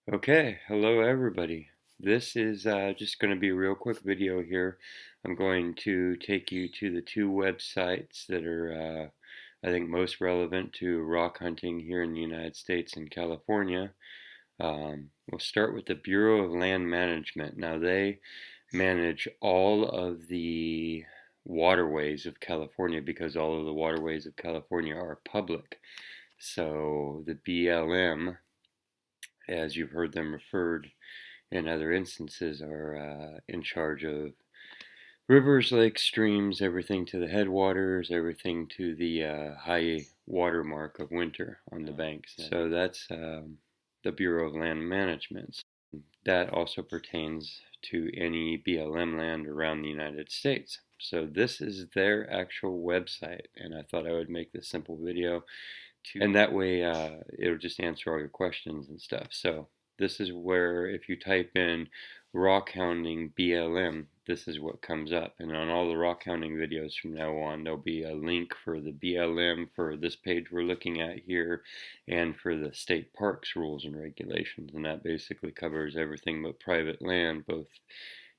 Okay, hello everybody. This is just going to be a real quick video here. I'm going to take you to the two websites that are, I think, most relevant to rock hunting here in the United States and California. We'll start with the Bureau of Land Management. Now, they manage all of the waterways of California because all of the waterways of California are public. So the B.L.M., as you've heard them referred in other instances, are in charge of rivers, lakes, streams, everything to the headwaters, everything to the high water mark of winter on the banks. So that's the Bureau of Land Management. That also pertains to any BLM land around the United States. So this is their actual website, and I thought I would make this simple video and that way it'll just answer all your questions and stuff. So this is where if you type in Rockhounding B.L.M, this is what comes up. And on all the rockhounding videos from now on, there'll be a link for the B.L.M for this page we're looking at here, and for the state parks rules and regulations. And that basically covers everything but private land, both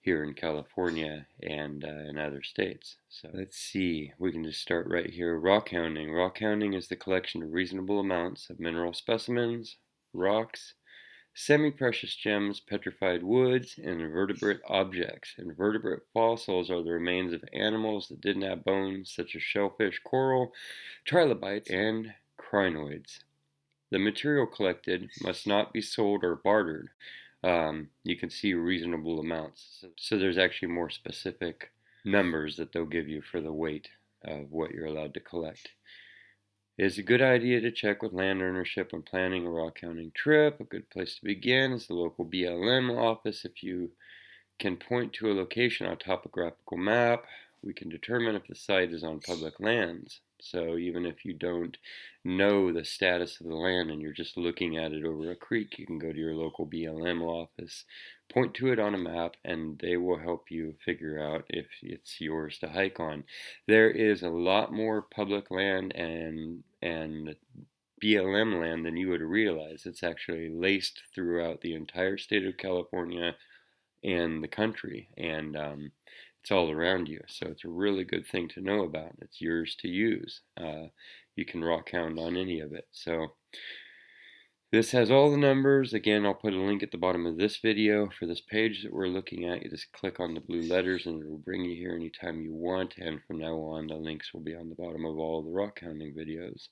here in California and in other states. So let's see, we can just start right here. Rockhounding. Rockhounding is the collection of reasonable amounts of mineral specimens, rocks, semi-precious gems, petrified woods, and invertebrate objects. Invertebrate fossils are the remains of animals that didn't have bones, such as shellfish, coral, trilobites, and crinoids. The material collected must not be sold or bartered. You can see reasonable amounts. So there's actually more specific numbers that they'll give you for the weight of what you're allowed to collect. It is a good idea to check with land ownership when planning a rockhounding trip. A good place to begin is the local B.L.M office. If you can point to a location on a topographical map, we can determine if the site is on public lands. So even if you don't know the status of the land and you're just looking at it over a creek, you can go to your local B.L.M office, point to it on a map, and they will help you figure out if it's yours to hike on. There is a lot more public land and B.L.M land than you would realize. It's actually laced throughout the entire state of California and the country, and it's all around you. So it's a really good thing to know about. It's yours to use. You can rockhound on any of it. So this has all the numbers. Again, I'll put a link at the bottom of this video for this page that we're looking at. You just click on the blue letters and it will bring you here anytime you want. And from now on, the links will be on the bottom of all the rockhounding videos.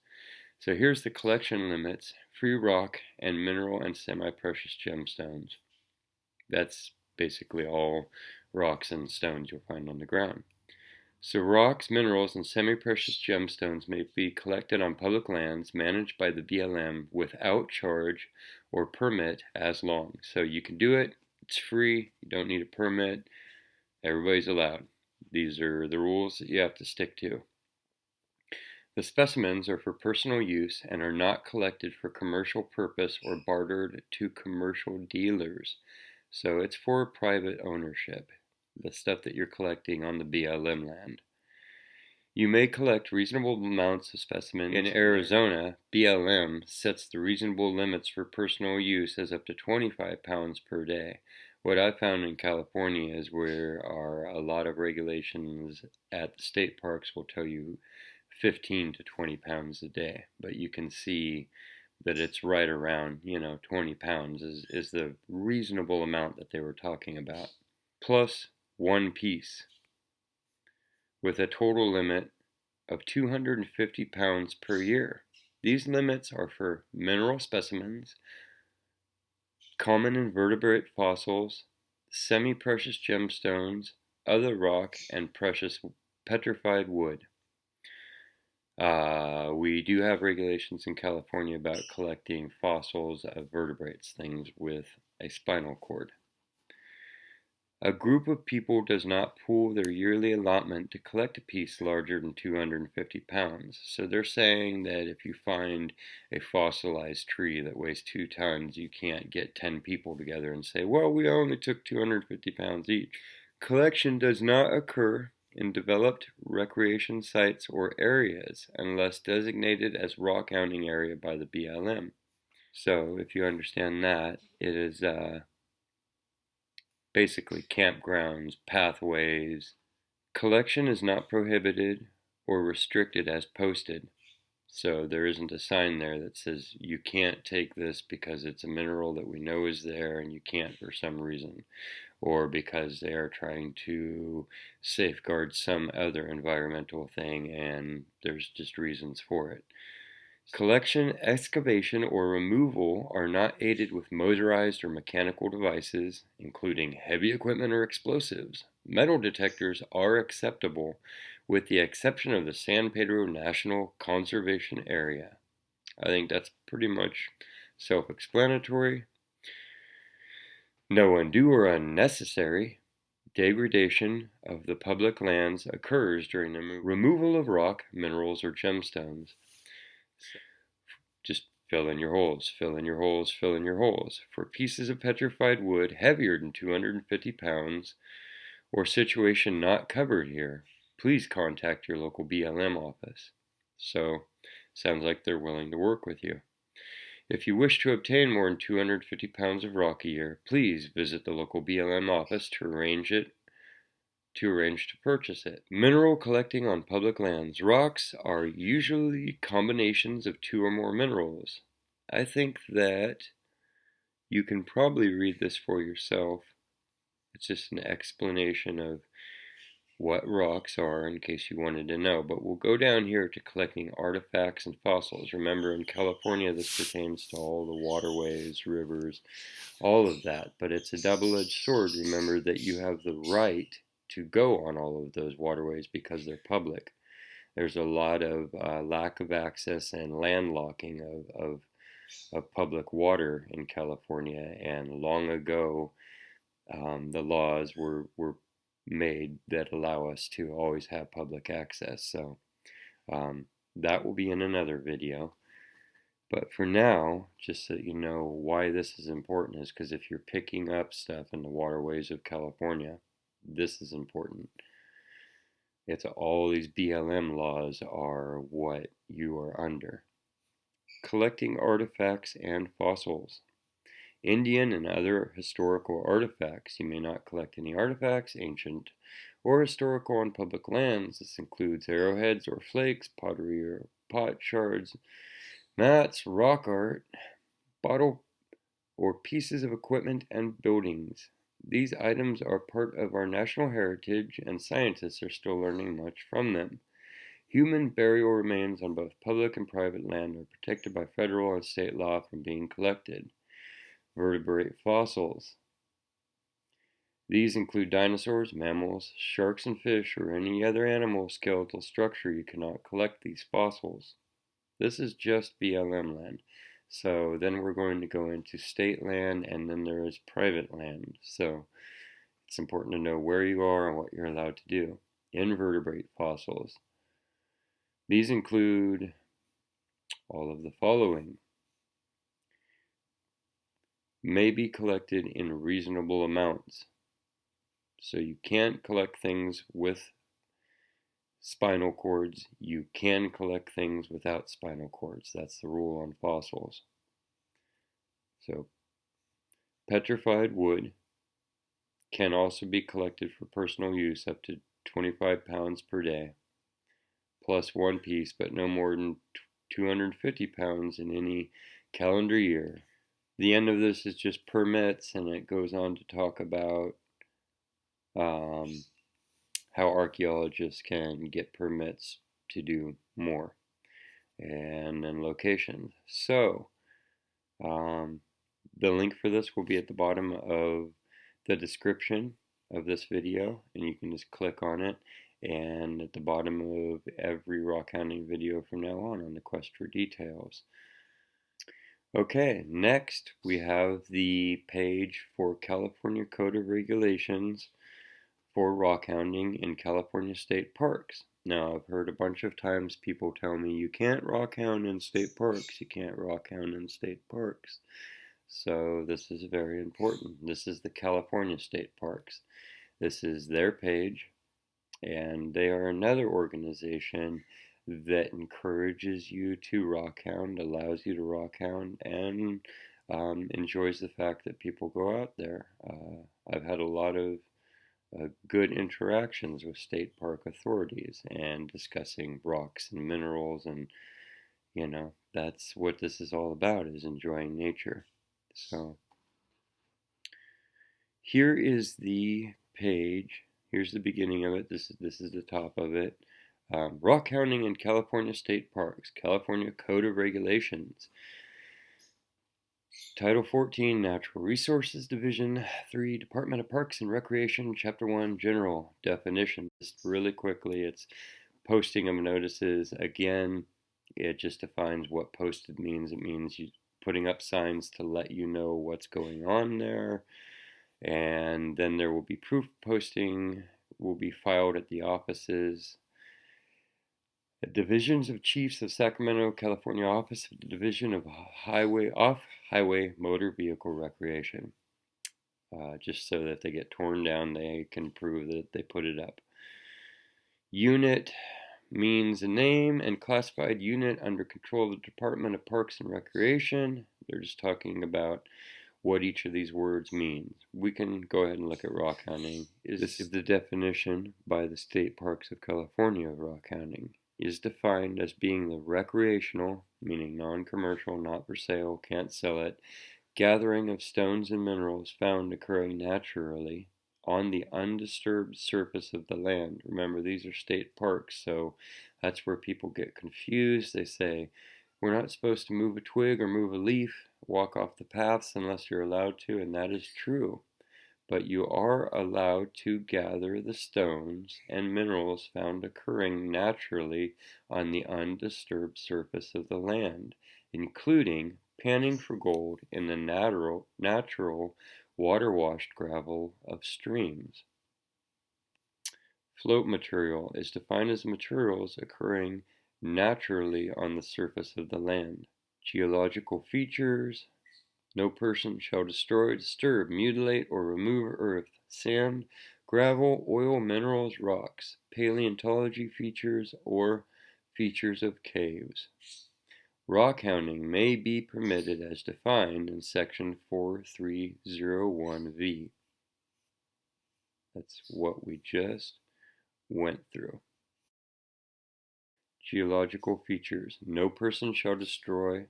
So here's the collection limits: free rock and mineral and semi-precious gemstones. That's basically all rocks and stones you'll find on the ground. So rocks, minerals, and semi-precious gemstones may be collected on public lands managed by the B.L.M without charge or permit as long. So you can do it. It's free. You don't need a permit. Everybody's allowed. These are the rules that you have to stick to. The specimens are for personal use and are not collected for commercial purpose or bartered to commercial dealers. So it's for private ownership, the stuff that you're collecting on the B.L.M land. You may collect reasonable amounts of specimens. In Arizona, B.L.M sets the reasonable limits for personal use as up to 25 pounds per day. What I found in California is where are a lot of regulations at the state parks will tell you 15 to 20 pounds a day, but you can see that it's right around, 20 pounds is the reasonable amount that they were talking about. Plus one piece, with a total limit of 250 pounds per year. These limits are for mineral specimens, common invertebrate fossils, semi-precious gemstones, other rock, and precious petrified wood. We do have regulations in California about collecting fossils of vertebrates, things with a spinal cord. A group of people does not pool their yearly allotment to collect a piece larger than 250 pounds. So they're saying that if you find a fossilized tree that weighs 2 tons, you can't get 10 people together and say, well, we only took 250 pounds each. Collection does not occur in developed recreation sites or areas unless designated as rockhounding area by the B.L.M. So if you understand that, it is basically campgrounds, pathways. Collection is not prohibited or restricted as posted. So there isn't a sign there that says you can't take this because it's a mineral that we know is there and you can't for some reason, or because they are trying to safeguard some other environmental thing and there's just reasons for it. Collection, excavation, or removal are not aided with motorized or mechanical devices, including heavy equipment or explosives. Metal detectors are acceptable, with the exception of the San Pedro National Conservation Area. I think that's pretty much self-explanatory. No undue or unnecessary degradation of the public lands occurs during the removal of rock, minerals, or gemstones. Just fill in your holes, fill in your holes, fill in your holes. For pieces of petrified wood heavier than 250 pounds or situation not covered here, please contact your local B.L.M office. So, sounds like they're willing to work with you. If you wish to obtain more than 250 pounds of rock a year, please visit the local B.L.M office to arrange to purchase it. Mineral collecting on public lands. Rocks are usually combinations of two or more minerals. I think that you can probably read this for yourself. It's just an explanation of what rocks are in case you wanted to know. But we'll go down here to collecting artifacts and fossils. Remember, in California, this pertains to all the waterways, rivers, all of that. But it's a double-edged sword. Remember that you have the right to go on all of those waterways because they're public. There's a lot of lack of access and landlocking of public water in California, and long ago the laws were made that allow us to always have public access. So that will be in another video. But for now, just so you know why this is important is because if you're picking up stuff in the waterways of California, this is important. It's all these B.L.M laws are what you are under. Collecting artifacts and fossils. Indian and other historical artifacts. You may not collect any artifacts, ancient or historical, on public lands. This includes arrowheads or flakes, pottery or pot shards, mats, rock art, bottle or pieces of equipment and buildings. These items are part of our national heritage, and scientists are still learning much from them. Human burial remains on both public and private land are protected by federal and state law from being collected. Vertebrate fossils. These include dinosaurs, mammals, sharks and fish, or any other animal skeletal structure. You cannot collect these fossils. This is just B.L.M land. So then we're going to go into state land, and then there is private land. So it's important to know where you are and what you're allowed to do. Invertebrate fossils. These include all of the following. May be collected in reasonable amounts. So you can't collect things with spinal cords. You can collect things without spinal cords. That's the rule on fossils. So petrified wood can also be collected for personal use up to 25 pounds per day, plus one piece, but no more than 250 pounds in any calendar year. The end of this is just permits, and it goes on to talk about how archaeologists can get permits to do more, and then locations. So the link for this will be at the bottom of the description of this video, and you can just click on it, and at the bottom of every rockhounding video from now on the quest for details. Okay, next we have the page for California Code of Regulations for rockhounding in California state parks. Now, I've heard a bunch of times people tell me you can't rockhound in state parks, you can't rockhound in state parks. So this is very important. This is the California state parks. This is their page, and they are another organization that encourages you to rockhound, allows you to rockhound, and enjoys the fact that people go out there. I've had a lot of good interactions with state park authorities and discussing rocks and minerals, and that's what this is all about, is enjoying nature. So here is the page. Here's the beginning of it. This is the top of it. Rockhounding in California state parks, California Code of Regulations. Title 14, Natural Resources Division 3, Department of Parks and Recreation, Chapter 1, General Definition. Just really quickly, it's posting of notices. Again, it just defines what posted means. It means you putting up signs to let you know what's going on there. And then there will be proof posting, will be filed at the offices. The Divisions of Chiefs of Sacramento, California, Office of the Division of Off-Highway Motor Vehicle Recreation. Just so that if they get torn down, they can prove that they put it up. Unit means a name and classified unit under control of the Department of Parks and Recreation. They're just talking about what each of these words means. We can go ahead and look at rockhounding. This is the definition by the State Parks of California of rockhounding. Is defined as being the recreational, meaning non-commercial, not for sale, can't sell it, gathering of stones and minerals found occurring naturally on the undisturbed surface of the land. Remember, these are state parks, so that's where people get confused. They say, we're not supposed to move a twig or move a leaf, walk off the paths unless you're allowed to, and that is true. But you are allowed to gather the stones and minerals found occurring naturally on the undisturbed surface of the land, including panning for gold in the natural water-washed gravel of streams. Float material is defined as materials occurring naturally on the surface of the land. Geological features. No person shall destroy, disturb, mutilate, or remove earth, sand, gravel, oil, minerals, rocks, paleontology features, or features of caves. Rockhounding may be permitted as defined in Section 4301V. That's what we just went through. Geological features. No person shall destroy,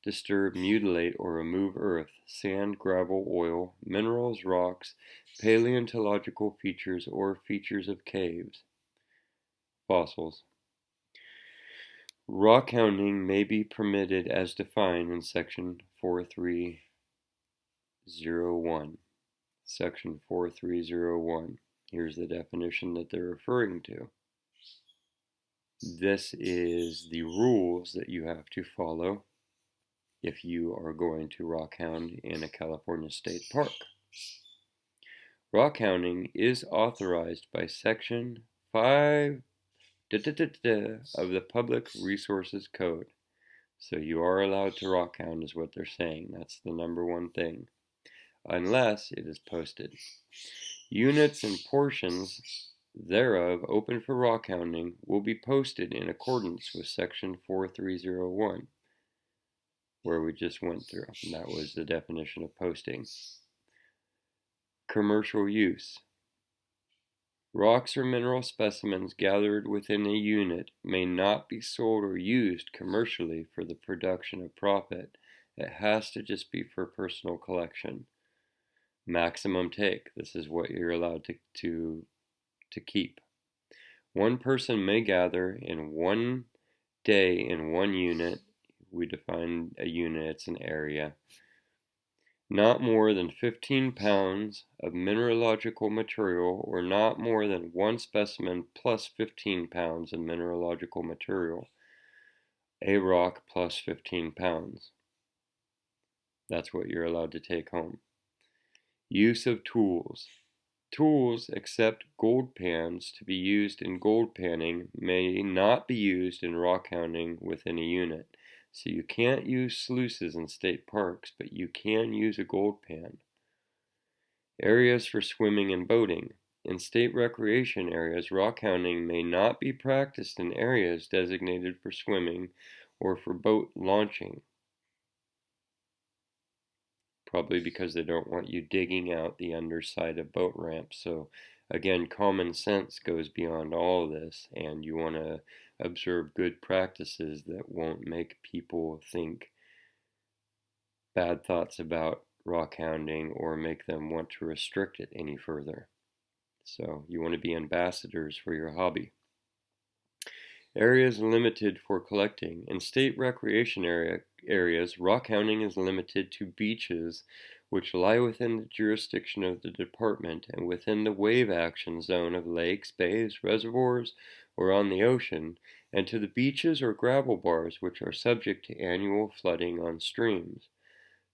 disturb, mutilate, or remove earth, sand, gravel, oil, minerals, rocks, paleontological features, or features of caves. Fossils. Rockhounding may be permitted as defined in Section 4301. Section 4301. Here's the definition that they're referring to. This is the rules that you have to follow if you are going to rockhound in a California state park. Rockhounding is authorized by Section 5 of the Public Resources Code. So you are allowed to rockhound is what they're saying. That's the number one thing. Unless it is posted. Units and portions thereof open for rockhounding will be posted in accordance with Section 4301. Where we just went through. And that was the definition of posting. Commercial use. Rocks or mineral specimens gathered within a unit may not be sold or used commercially for the production of profit. It has to just be for personal collection. Maximum take. This is what you're allowed to keep. One person may gather in one day in one unit. We define a unit, it's an area. Not more than 15 pounds of mineralogical material, or not more than one specimen plus 15 pounds of mineralogical material. A rock plus 15 pounds. That's what you're allowed to take home. Use of tools. Tools except gold pans to be used in gold panning may not be used in rockhounding within a unit. So you can't use sluices in state parks, but you can use a gold pan. Areas for swimming and boating. In state recreation areas, rockhounding may not be practiced in areas designated for swimming or for boat launching, probably because they don't want you digging out the underside of boat ramps. So again, common sense goes beyond all of this, and you want to observe good practices that won't make people think bad thoughts about rockhounding or make them want to restrict it any further. So you want to be ambassadors for your hobby. Areas limited for collecting. In state recreation areas, rockhounding is limited to beaches which lie within the jurisdiction of the department and within the wave action zone of lakes, bays, reservoirs, or on the ocean, and to the beaches or gravel bars which are subject to annual flooding on streams.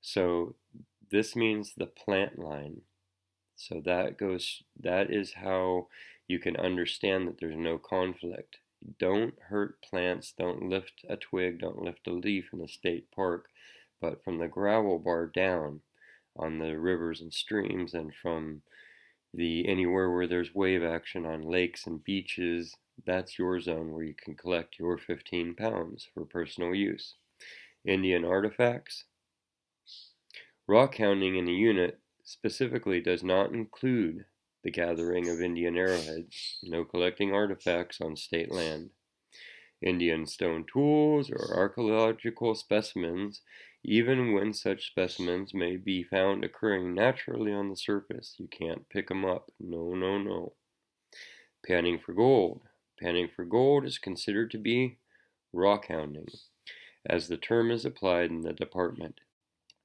So this means the plant line. So that is how you can understand that there's no conflict. Don't hurt plants, don't lift a twig, don't lift a leaf in a state park, but from the gravel bar down on the rivers and streams, and from the anywhere where there's wave action on lakes and beaches, that's your zone where you can collect your 15 pounds for personal use. Indian artifacts. Rockhounding in a unit specifically does not include the gathering of Indian arrowheads, no collecting artifacts on state land. Indian stone tools or archaeological specimens, even when such specimens may be found occurring naturally on the surface. You can't pick them up. No, no, no. Panning for gold. Panning for gold is considered to be rockhounding, as the term is applied in the department.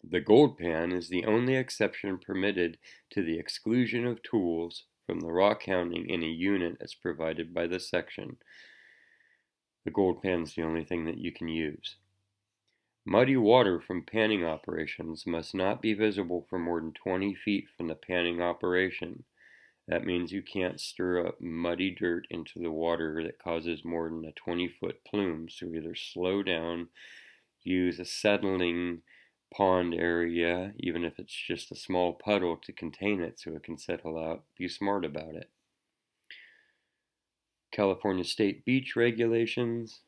The gold pan is the only exception permitted to the exclusion of tools from the rockhounding in a unit as provided by the section. The gold pan is the only thing that you can use. Muddy water from panning operations must not be visible for more than 20 feet from the panning operation. That means you can't stir up muddy dirt into the water that causes more than a 20-foot plume. So either slow down, use a settling pond area, even if it's just a small puddle, to contain it so it can settle out. Be smart about it. California State Beach Regulations.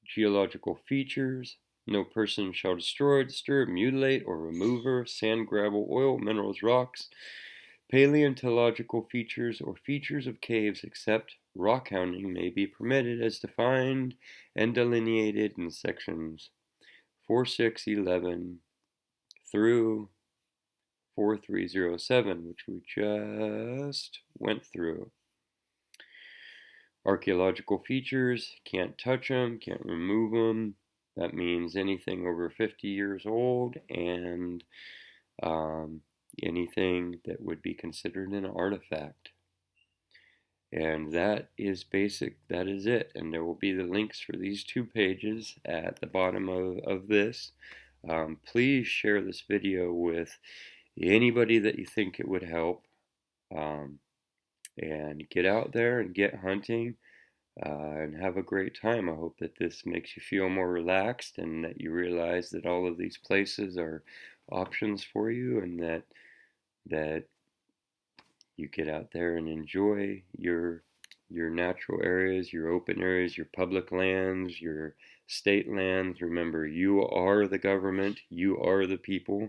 Geological features. No person shall destroy, disturb, mutilate, or remove sand, gravel, oil, minerals, rocks, paleontological features, or features of caves except rockhounding may be permitted as defined and delineated in sections 4611 through 4307, which we just went through. Archaeological features, can't touch them, can't remove them. That means anything over 50 years old and anything that would be considered an artifact. And that is basic, that is it. And there will be the links for these 2 pages at the bottom of this. Please share this video with anybody that you think it would help. And get out there and get hunting and have a great time. I hope that this makes you feel more relaxed and that you realize that all of these places are options for you, and that you get out there and enjoy your natural areas, your open areas, your public lands, your state lands. Remember, you are the government, you are the people.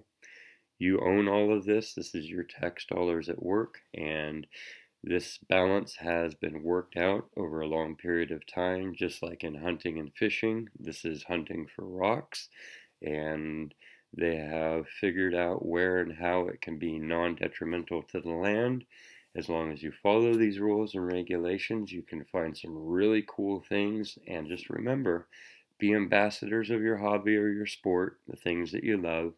You own all of this. This is your tax dollars at work, and this balance has been worked out over a long period of time, just like in hunting and fishing. This is hunting for rocks, and they have figured out where and how it can be non-detrimental to the land. As long as you follow these rules and regulations, you can find some really cool things. And just remember, be ambassadors of your hobby or your sport, the things that you love.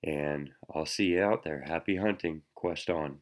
And I'll see you out there. Happy hunting. Quest on.